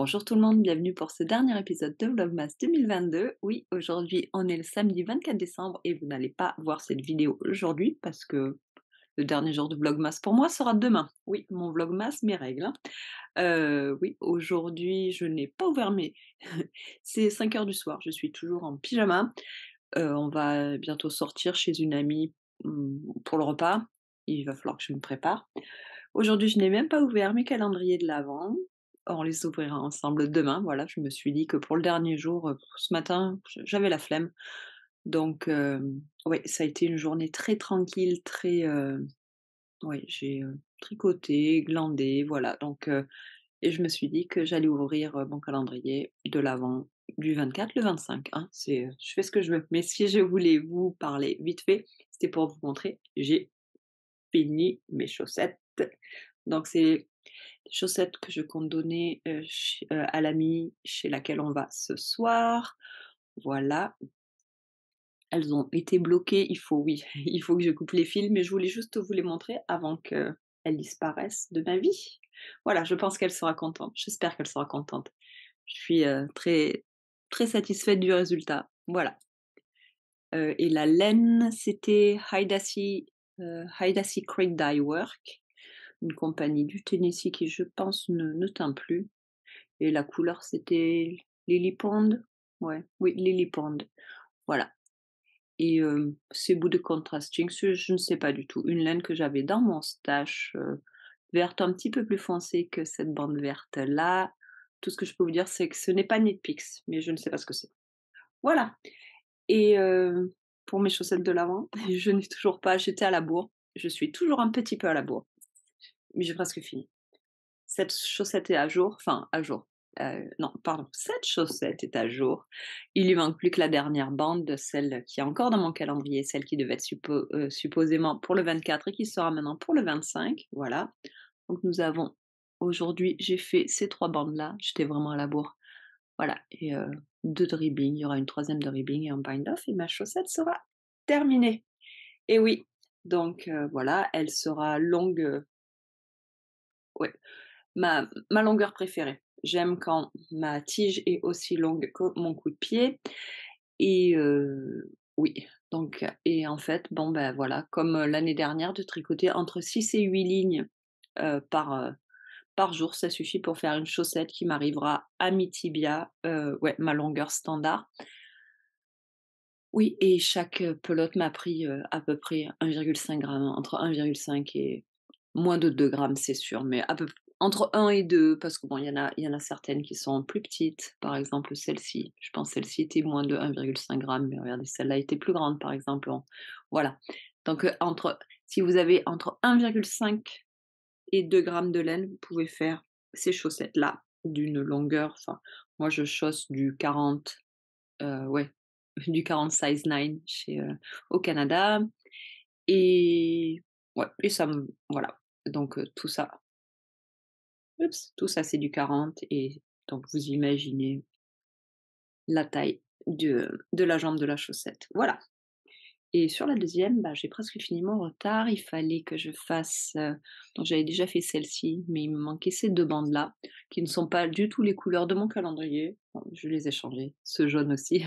Bonjour tout le monde, bienvenue pour ce dernier épisode de Vlogmas 2022. Oui, aujourd'hui on est le samedi 24 décembre et vous n'allez pas voir cette vidéo aujourd'hui parce que le dernier jour de Vlogmas pour moi sera demain. Oui, mon Vlogmas, mes règles, hein. Oui, aujourd'hui je n'ai pas ouvert mes... C'est 5 heures du soir, je suis toujours en pyjama. On va bientôt sortir chez une amie pour le repas. Il va falloir que je me prépare. Aujourd'hui, je n'ai même pas ouvert mes calendriers de l'Avent. On les ouvrira ensemble demain. Voilà, je me suis dit que pour le dernier jour, ce matin, j'avais la flemme. Donc, ouais, ça a été une journée très tranquille, très. Ouais, j'ai tricoté, glandé, voilà. Donc, et je me suis dit que j'allais ouvrir mon calendrier de l'Avent du 24, le 25. Hein. Je fais ce que je veux. Mais si je voulais vous parler vite fait, c'était pour vous montrer. J'ai fini mes chaussettes. Donc c'est des chaussettes que je compte donner, à l'amie chez laquelle on va ce soir. Voilà, elles ont été bloquées, il faut oui, il faut que je coupe les fils, mais je voulais juste vous les montrer avant qu'elles disparaissent de ma vie. Voilà, je pense qu'elle sera contente, j'espère qu'elle sera contente. Je suis, très très satisfaite du résultat, voilà. Et la laine, c'était Haidashi Creek Dye Work, une compagnie du Tennessee qui, je pense, ne teint plus. Et la couleur, c'était Lily Pond? Ouais, oui, Lily Pond, voilà. Et ces bouts de contrasting, je ne sais pas du tout. Une laine que j'avais dans mon stash, verte un petit peu plus foncée que cette bande verte-là. Tout ce que je peux vous dire, c'est que ce n'est pas Knit Picks, mais je ne sais pas ce que c'est. Voilà. Et pour mes chaussettes de l'avant, je n'ai toujours pas j'étais à la bourre. Je suis toujours un petit peu à la bourre, mais j'ai presque fini. Cette chaussette est à jour, enfin à jour. Non, pardon, cette chaussette est à jour. Il lui manque plus que la dernière bande, celle qui est encore dans mon calendrier, celle qui devait être supposément pour le 24 et qui sera maintenant pour le 25. Voilà. Donc nous avons aujourd'hui, j'ai fait ces 3 bandes-là. J'étais vraiment à la bourre. Voilà. Et 2 de ribbing. Il y aura une troisième de ribbing et un bind-off et ma chaussette sera terminée. Et oui. Donc voilà, elle sera longue. Ouais. Ma longueur préférée. J'aime quand ma tige est aussi longue que mon coup de pied et oui, donc et en fait, bon, ben, voilà, comme, l'année dernière de tricoter entre 6 et 8 lignes, par jour, ça suffit pour faire une chaussette qui m'arrivera à mi-tibia, ouais, ma longueur standard. Oui et chaque, pelote m'a pris, à peu près 1,5 g, entre 1,5 et moins de 2 grammes, c'est sûr, mais à peu entre 1 et 2 parce que bon, il y en a certaines qui sont plus petites, par exemple celle-ci. Je pense celle-ci était moins de 1,5 g, mais regardez, celle-là était plus grande, par exemple, voilà. Donc, si vous avez entre 1,5 et 2 grammes de laine, vous pouvez faire ces chaussettes-là d'une longueur enfin, moi je chausse du 40, ouais, du 40 size 9 au Canada et ouais et ça me voilà, donc tout ça c'est du 40 et donc vous imaginez la taille de la jambe de la chaussette. Voilà et sur la deuxième, bah, j'ai presque fini mon retard. Il fallait que je fasse, donc j'avais déjà fait celle-ci, mais il me manquait ces 2 bandes-là, qui ne sont pas du tout les couleurs de mon calendrier. Bon, je les ai changées, ce jaune aussi.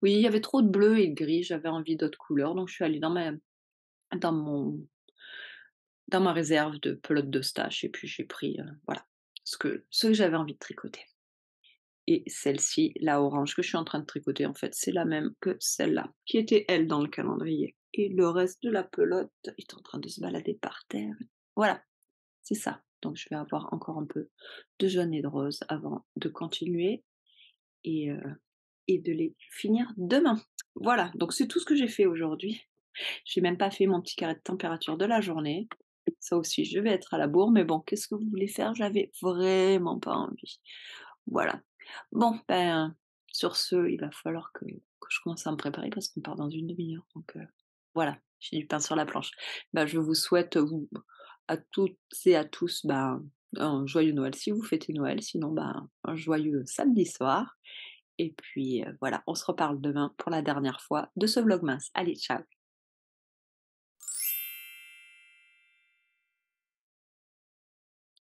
Oui, il y avait trop de bleu et de gris, j'avais envie d'autres couleurs, donc je suis allée dans mon dans ma réserve de pelote de stache et puis j'ai pris, voilà, ce que j'avais envie de tricoter. Et celle-ci, la orange que je suis en train de tricoter, en fait, c'est la même que celle-là, qui était elle dans le calendrier. Et le reste de la pelote est en train de se balader par terre. Voilà, c'est ça. Donc je vais avoir encore un peu de jaune et de rose avant de continuer et, heu, et de les finir demain. Voilà, donc c'est tout ce que j'ai fait aujourd'hui. J'ai même pas fait mon petit carré de température de la journée. Ça aussi, je vais être à la bourre, mais bon, qu'est-ce que vous voulez faire? J'avais vraiment pas envie. Voilà. Bon, ben, sur ce, il va falloir que je commence à me préparer parce qu'on part dans une demi-heure. Donc voilà, j'ai du pain sur la planche. Ben, je vous souhaite, à toutes et à tous, ben, un joyeux Noël si vous fêtez Noël, sinon, ben, un joyeux samedi soir. Et puis voilà, on se reparle demain pour la dernière fois de ce vlogmas. Allez, ciao!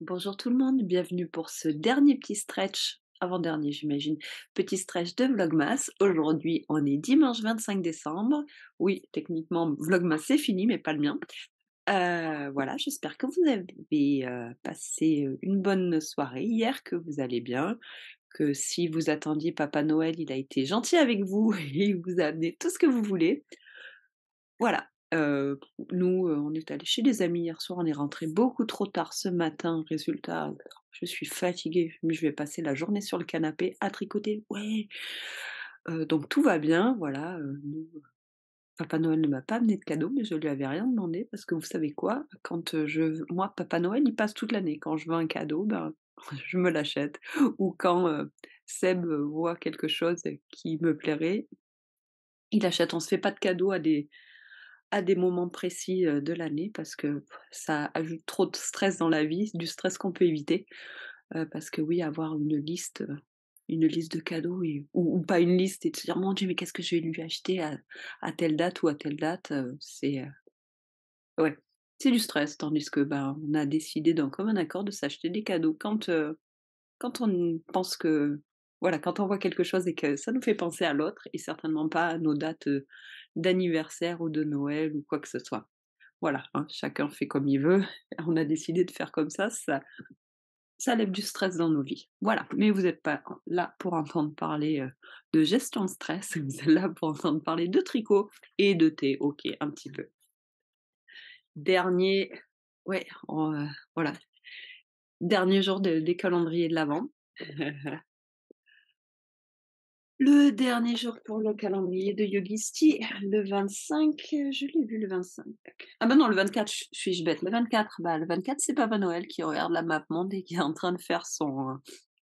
Bonjour tout le monde, bienvenue pour ce dernier petit stretch, avant-dernier j'imagine, petit stretch de Vlogmas. Aujourd'hui, on est dimanche 25 décembre. Oui, techniquement, Vlogmas c'est fini, mais pas le mien. Voilà, j'espère que vous avez passé une bonne soirée hier, que vous allez bien, que si vous attendiez Papa Noël, il a été gentil avec vous et il vous a amené tout ce que vous voulez. Voilà, nous, on est allés chez des amis hier soir, on est rentrés beaucoup trop tard ce matin. Résultat, je suis fatiguée, mais je vais passer la journée sur le canapé à tricoter. Ouais! Donc tout va bien, voilà, nous, Papa Noël ne m'a pas amené de cadeau, mais je lui avais rien demandé parce que vous savez quoi? Quand, moi, Papa Noël, il passe toute l'année. Quand je veux un cadeau, ben, je me l'achète ou quand, Seb, voit quelque chose qui me plairait, il achète. On se fait pas de cadeaux à des moments précis, de l'année parce que ça ajoute trop de stress dans la vie, du stress qu'on peut éviter. Parce que oui, avoir une liste de cadeaux et ou pas une liste et de se dire: «Mon Dieu, mais qu'est-ce que je vais lui acheter à telle date ou à telle date?» Ouais, c'est du stress. Tandis que, ben, on a décidé d'un commun accord de s'acheter des cadeaux quand on pense que voilà, quand on voit quelque chose et que ça nous fait penser à l'autre et certainement pas à nos dates, d'anniversaire ou de Noël ou quoi que ce soit. Voilà, hein, chacun fait comme il veut. On a décidé de faire comme ça lève du stress dans nos vies. Voilà, mais vous n'êtes pas là pour entendre parler, de gestion de stress, vous êtes là pour entendre parler de tricot et de thé, OK, un petit peu. Dernier ouais, voilà, dernier jour des calendriers de l'avent. Le dernier jour pour le calendrier de Yogisti, le 25, je l'ai vu le 25. Ah bah non, le 24, suis-je bête? Le 24, bah, le 24, c'est Papa Noël qui regarde la map monde et qui est en train de faire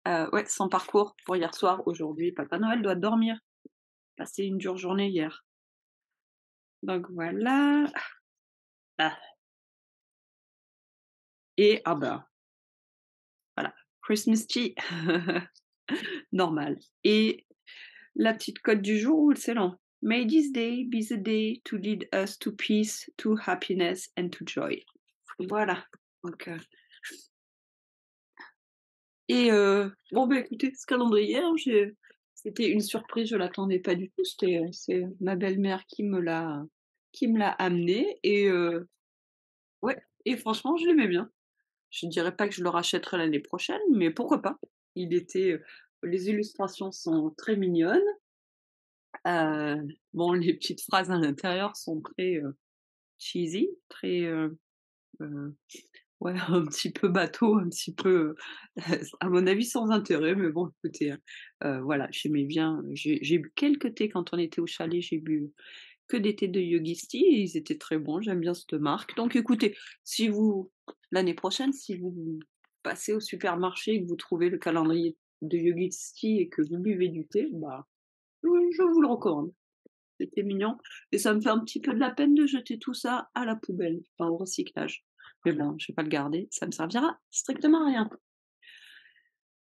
ouais, son parcours pour hier soir. Aujourd'hui, Papa Noël doit dormir. Passer une dure journée hier. Donc voilà. Ah, et ah bah, voilà, Christmas tea. Normal. Et la petite cote du jour, ou c'est long. May this day be the day to lead us to peace, to happiness and to joy. Voilà. Donc, bon, bah, écoutez, ce calendrier, hein, c'était une surprise, je l'attendais pas du tout. C'est ma belle-mère qui me l'a amené et ouais, et franchement, je l'aimais bien. Je dirais pas que je le rachèterai l'année prochaine, mais pourquoi pas? Il était, les illustrations sont très mignonnes, bon, les petites phrases à l'intérieur sont très, cheesy, très, heu, ouais, un petit peu bateau, un petit peu, à mon avis sans intérêt, mais bon, écoutez, hein, voilà, j'aimais bien, j'ai bu quelques thés quand on était au chalet, j'ai bu que des thés de Yogisti et ils étaient très bons, j'aime bien cette marque. Donc écoutez, si vous l'année prochaine, si vous passez au supermarché et que vous trouvez le calendrier de Yogisti et que vous buvez du thé, bah, je vous le recommande. C'était mignon et ça me fait un petit peu de la peine de jeter tout ça à la poubelle, enfin au recyclage. Mais bon, je vais pas le garder, ça me servira strictement à rien.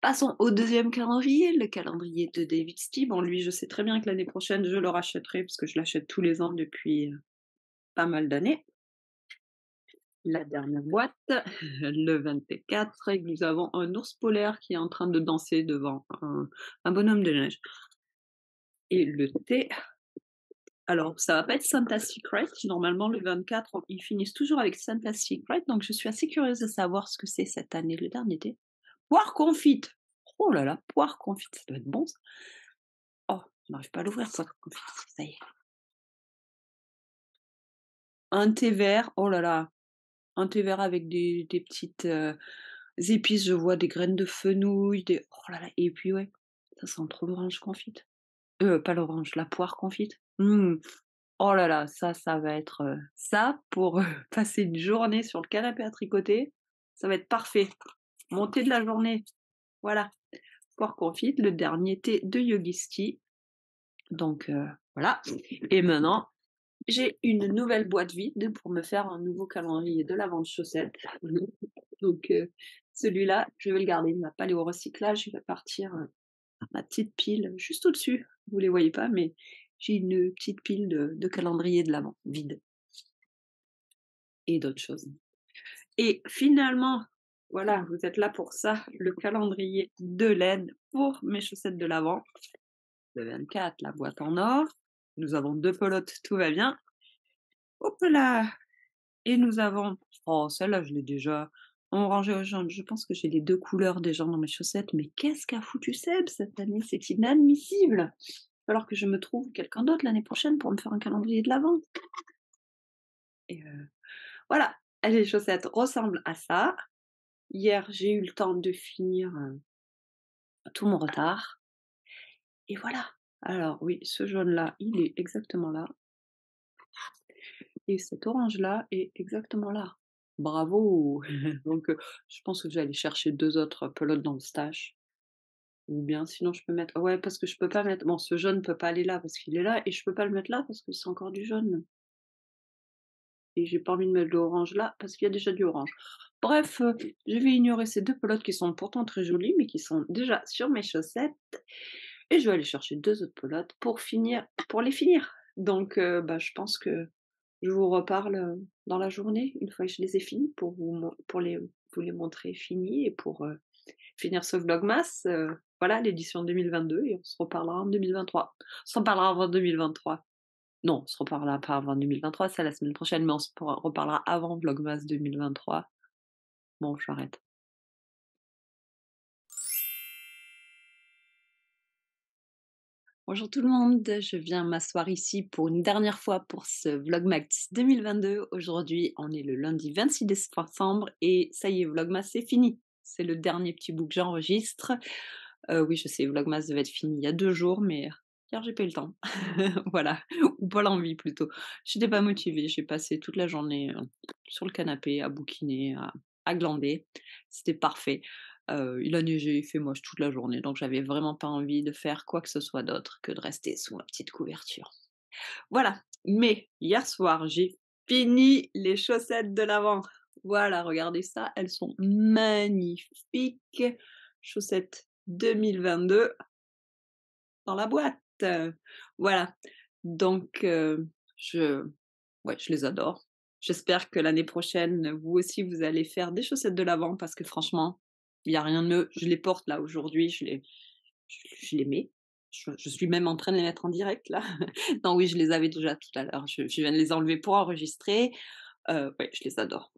Passons au deuxième calendrier, le calendrier de David Stee. Bon, lui, je sais très bien que l'année prochaine, je le rachèterai parce que je l'achète tous les ans depuis, pas mal d'années. La dernière boîte, le 24, et nous avons un ours polaire qui est en train de danser devant un bonhomme de neige. Et le thé, alors ça va pas être Santa Secret, normalement le 24, ils finissent toujours avec Santa Secret, donc je suis assez curieuse de savoir ce que c'est cette année, le dernier thé. Poire confite! Oh là là, poire confite, ça doit être bon ça. Oh, je n'arrive pas à l'ouvrir, poire confite, ça y est. Un thé vert, oh là là, un thé vert avec des petites, épices, je vois des graines de fenouil, des oh là là, et puis ouais, ça sent trop l'orange confite. Pas l'orange, la poire confite. Mmh. Oh là là, ça va être, ça pour, passer une journée sur le canapé à tricoter, ça va être parfait. Mon thé de la journée, voilà, poire confite, le dernier thé de Yogisti. Donc voilà, et maintenant, j'ai une nouvelle boîte vide pour me faire un nouveau calendrier de l'avant de chaussettes. Donc celui-là, je vais le garder, il ne va pas aller au recyclage, il va partir, ma petite pile juste au-dessus. Vous les voyez pas, mais j'ai une petite pile de calendrier de l'avent, vide et d'autres choses. Et finalement, Voilà, vous êtes là pour ça, le calendrier de l'aide pour mes chaussettes de l'Avent. Le 24, la boîte en or. Nous avons 2 pelotes, tout va bien. Hop là! Et nous avons oh celle-là, je l'ai déjà en orangé au jaune. Je pense que j'ai les 2 couleurs déjà dans mes chaussettes, mais qu'est-ce qu'a foutu Seb cette année? C'est inadmissible! Alors que je me trouve quelqu'un d'autre l'année prochaine pour me faire un calendrier de l'Avent. Et voilà, les chaussettes ressemblent à ça. Hier, j'ai eu le temps de finir, tout mon retard et voilà. Alors oui, ce jaune-là, il est exactement là et cet orange-là est exactement là. Bravo! Donc je pense que je vais aller chercher 2 autres pelotes dans le stash ou bien sinon je peux mettre ouais, parce que je peux pas mettre bon, ce jaune peut pas aller là parce qu'il est là et je peux pas le mettre là parce que c'est encore du jaune et j'ai pas envie de mettre de l'orange là parce qu'il y a déjà du orange. Bref, je vais ignorer ces 2 pelotes qui sont pourtant très jolies mais qui sont déjà sur mes chaussettes. Et je vais aller chercher 2 autres pelotes pour les finir. Donc bah, je pense que je vous reparle, dans la journée, une fois que je les ai finis pour vous les montrer finis et pour, finir ce vlogmas, voilà l'édition 2022 et on se reparlera en 2023. On se reparlera avant 2023. Non, on se reparlera pas avant 2023, c'est la semaine prochaine, mais on se reparlera avant vlogmas 2023. Bon, j'arrête. Bonjour tout le monde, je viens m'asseoir ici pour une dernière fois pour ce Vlogmas 2022. Aujourd'hui, on est le lundi 26 décembre et ça y est, Vlogmas c'est fini. C'est le dernier petit bout que j'enregistre. Oui, je sais, Vlogmas devait être fini il y a 2 jours, mais hier j'ai pas eu le temps. Voilà, ou pas l'envie plutôt. J'étais pas motivée, j'ai passé toute la journée sur le canapé à bouquiner, à glander. C'était parfait. Il a neigé, il fait moche toute la journée, donc j'avais vraiment pas envie de faire quoi que ce soit d'autre que de rester sous ma petite couverture. Voilà, mais hier soir, j'ai fini les chaussettes de l'Avent. Voilà, regardez ça, elles sont magnifiques. Chaussettes 2022 dans la boîte. Voilà, donc je ouais, je les adore. J'espère que l'année prochaine, vous aussi, vous allez faire des chaussettes de l'Avent parce que franchement, il y a rien de mieux. Je les porte là aujourd'hui, je les mets. Je suis même en train de les mettre en direct là. Non, oui, je les avais déjà tout à l'heure. Je viens de les enlever pour enregistrer. Ouais, je les adore.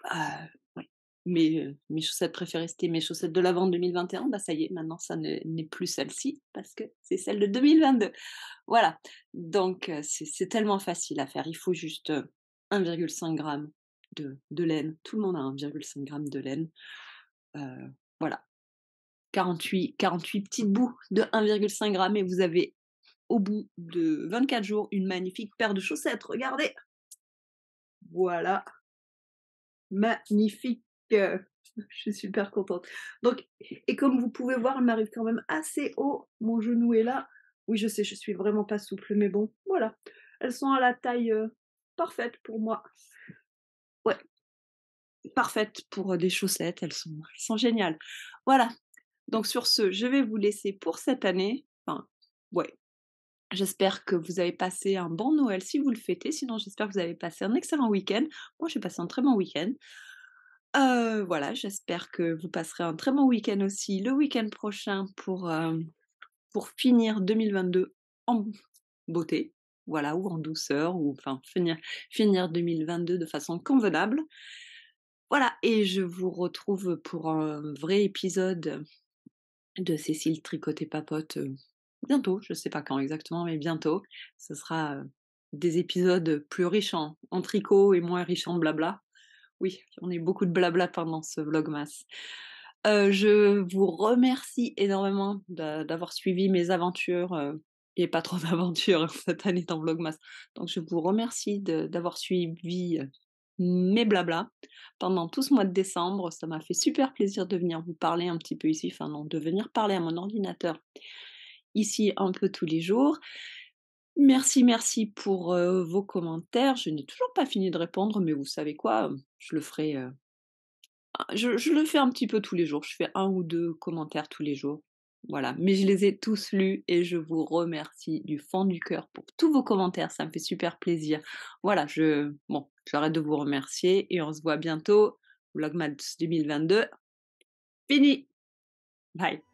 Ouais. Mes chaussettes préférées, c'était mes chaussettes de l'Avent 2021. Bah, ça y est, maintenant ça n'est plus celle-ci parce que c'est celle de 2022. Voilà, donc c'est tellement facile à faire. Il faut juste, 1,5 gramme de laine. Tout le monde a 1,5 gramme de laine. Heu, voilà, 48 petites bouts de 1,5 gramme et vous avez, au bout de 24 jours, une magnifique paire de chaussettes. Regardez! Voilà, magnifique! Je suis super contente. Donc et comme vous pouvez voir, elle m'arrive quand même assez haut. Mon genou est là. Oui, je sais, je suis vraiment pas souple, mais bon, voilà. Elles sont à la taille, parfaite pour moi. Ouais, parfaite pour, des chaussettes, elles sont géniales. Voilà, donc sur ce, je vais vous laisser pour cette année. Enfin, ouais, j'espère que vous avez passé un bon Noël si vous le fêtez, sinon j'espère que vous avez passé un excellent week-end. Moi, j'ai passé un très bon week-end. Voilà, j'espère que vous passerez un très bon week-end aussi le week-end prochain pour finir 2022 en beauté, voilà, ou en douceur, ou enfin finir 2022 de façon convenable. Voilà, et je vous retrouve pour un vrai épisode de Cécile Tricotte et Papote, bientôt, je sais pas quand exactement, mais bientôt. Ce sera, des épisodes plus riches en tricot et moins riches en blabla. Oui, on a eu beaucoup de blabla pendant ce vlogmas. Je vous remercie énormément d'avoir suivi mes aventures, et pas trop d'aventures cette année dans vlogmas. Donc je vous remercie d'avoir suivi, mes blablas pendant tout ce mois de décembre. Ça m'a fait super plaisir de venir vous parler un petit peu ici, enfin non, de venir parler à mon ordinateur ici un peu tous les jours. Merci, merci pour, vos commentaires. Je n'ai toujours pas fini de répondre, mais vous savez quoi? Je le ferai, je le fais un petit peu tous les jours. Je fais un ou 2 commentaires tous les jours. Voilà, mais je les ai tous lus et je vous remercie du fond du cœur pour tous vos commentaires, ça me fait super plaisir. Voilà, bon, j'arrête de vous remercier et on se voit bientôt Vlogmas 2022, fini! Bye.